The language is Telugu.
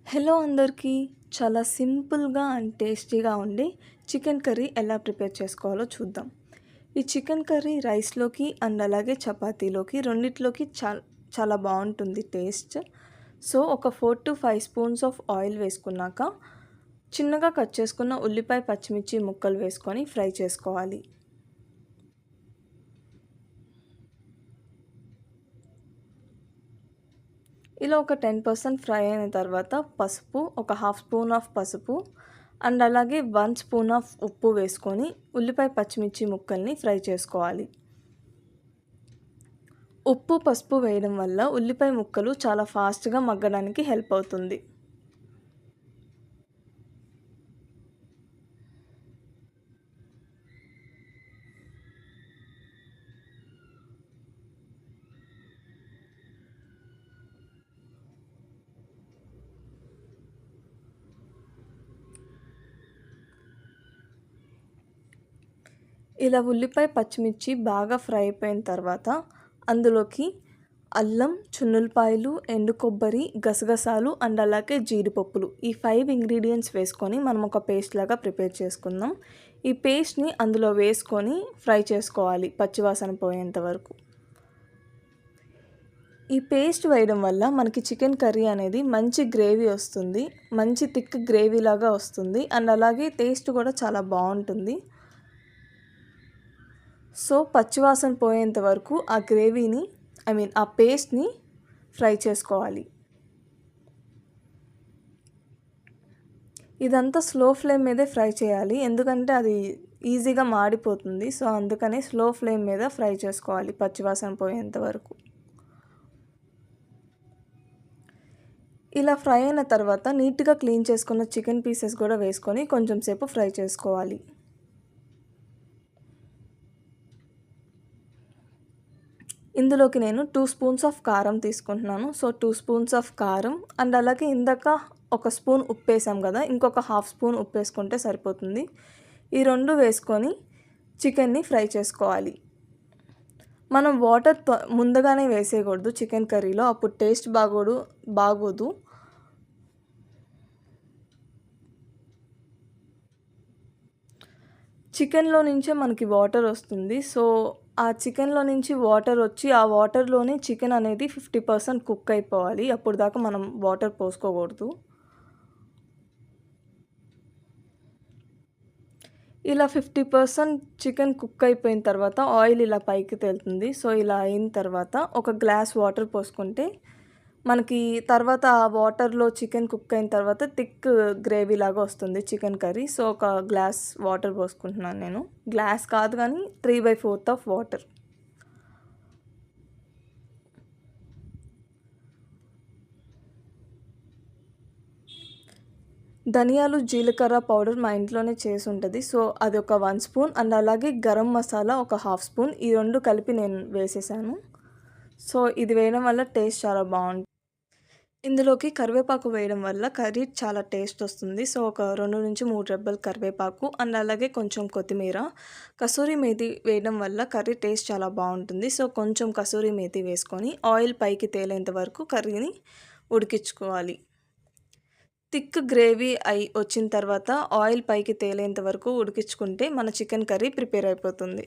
హలో అందరికీ. చాలా సింపుల్‌గా అండ్ టేస్టీగా ఉండే చికెన్ కర్రీ ఎలా ప్రిపేర్ చేసుకోవాలో చూద్దాం. ఈ చికెన్ కర్రీ రైస్‌లోకి అండ్ అలాగే చపాతీలోకి రెండిట్లోకి చాలా బావుంటుంది టేస్ట్. సో, ఒక 4-5 స్పూన్స్ ఆఫ్ ఆయిల్ వేసుకున్నాక, చిన్నగా కట్ చేసుకున్న ఉల్లిపాయ, పచ్చిమిర్చి ముక్కలు వేసుకొని ఫ్రై చేసుకోవాలి. ఇలా ఒక 10% ఫ్రై అయిన తర్వాత పసుపు, ఒక హాఫ్ స్పూన్ ఆఫ్ పసుపు అండ్ అలాగే 1 స్పూన్ ఆఫ్ ఉప్పు వేసుకొని ఉల్లిపాయ, పచ్చిమిర్చి ముక్కల్ని ఫ్రై చేసుకోవాలి. ఉప్పు, పసుపు వేయడం వల్ల ఉల్లిపాయ ముక్కలు చాలా ఫాస్ట్‌గా మగ్గడానికి హెల్ప్ అవుతుంది. ఇలా ఉల్లిపాయ, పచ్చిమిర్చి బాగా ఫ్రై అయిపోయిన తర్వాత అందులోకి అల్లం, చున్నులపాయలు, ఎండు కొబ్బరి, గసగసాలు అండ్ అలాగే జీడిపప్పులు ఈ 5 ఇంగ్రీడియెంట్స్ వేసుకొని మనం ఒక పేస్ట్ లాగా ప్రిపేర్ చేసుకుందాం. ఈ పేస్ట్‌ని అందులో వేసుకొని ఫ్రై చేసుకోవాలి పచ్చివాసన పోయేంత వరకు. ఈ పేస్ట్ వేయడం వల్ల మనకి చికెన్ కర్రీ అనేది మంచి గ్రేవీ వస్తుంది. మంచి థిక్ గ్రేవీ లాగా వస్తుంది అండ్ అలాగే టేస్ట్ కూడా చాలా బావుంటుంది. సో, పచ్చివాసన పోయేంత వరకు ఆ గ్రేవీని ఆ పేస్ట్‌ని ఫ్రై చేసుకోవాలి. ఇదంతా స్లో ఫ్లేమ్ మీదే ఫ్రై చేయాలి. ఎందుకంటే అది ఈజీగా మాడిపోతుంది. సో, అందుకని స్లో ఫ్లేమ్ మీద ఫ్రై చేసుకోవాలి పచ్చివాసన పోయేంత వరకు. ఇలా ఫ్రై అయిన తర్వాత నీట్‌గా క్లీన్ చేసుకున్న చికెన్ పీసెస్ కూడా వేసుకొని కొంచెం సేపు ఫ్రై చేసుకోవాలి. ఇందులోకి నేను 2 స్పూన్స్ ఆఫ్ కారం తీసుకుంటున్నాను. సో, 2 స్పూన్స్ ఆఫ్ కారం అండ్ అలాగే ఇందాక ఒక స్పూన్ ఉప్పేసాం కదా! ఇంకొక హాఫ్ స్పూన్ ఉప్పేసుకుంటే సరిపోతుంది. ఈ 2 వేసుకొని చికెన్‌ని ఫ్రై చేసుకోవాలి. మనం వాటర్ ముందుగానే వేసేయకూడదు చికెన్ కర్రీలో. అప్పుడు టేస్ట్ బాగోదు. చికెన్‌లో నుంచే మనకి వాటర్ వస్తుంది. సో, ఆ చికెన్‌లో నుంచి వాటర్ వచ్చి ఆ వాటర్‌లోనే చికెన్ అనేది 50% కుక్ అయిపోవాలి. అప్పుడు దాకా మనం వాటర్ పోసుకోకూడదు. ఇలా 50% చికెన్ కుక్ అయిపోయిన తర్వాత ఆయిల్ ఇలా పైకి తేలుతుంది. సో, ఇలా అయిన తర్వాత ఒక గ్లాస్ వాటర్ పోసుకుంటే మనకి తర్వాత ఆ వాటర్‌లో చికెన్ కుక్ అయిన తర్వాత థిక్ గ్రేవీ లాగా వస్తుంది చికెన్ కర్రీ. సో, ఒక గ్లాస్ వాటర్ పోసుకుంటున్నాను నేను. గ్లాస్ కాదు కానీ 3/4 ఆఫ్ వాటర్. ధనియాలు, జీలకర్ర పౌడర్ మా ఇంట్లోనే చేసుంటది. సో, అదొక 1 స్పూన్ అండ్ అలాగే గరం మసాలా ఒక హాఫ్ స్పూన్ ఈ 2 కలిపి నేను వేసేసాను. సో, ఇది వేయడం వల్ల టేస్ట్ చాలా బావుంటుంది. ఇందులోకి కరివేపాకు వేయడం వల్ల కర్రీ చాలా టేస్ట్ వస్తుంది. సో, ఒక 2-3 రెబ్బలు కరివేపాకు అండ్ అలాగే కొంచెం కొత్తిమీర, కసూరి మేతి వేయడం వల్ల కర్రీ టేస్ట్ చాలా బావుంటుంది. సో, కొంచెం కసూరి మేతి వేసుకొని ఆయిల్ పైకి తేలేంత వరకు కర్రీని ఉడికించుకోవాలి. థిక్ గ్రేవీ వచ్చిన తర్వాత ఆయిల్ పైకి తేలేంత వరకు ఉడికించుకుంటే మన చికెన్ కర్రీ ప్రిపేర్ అయిపోతుంది.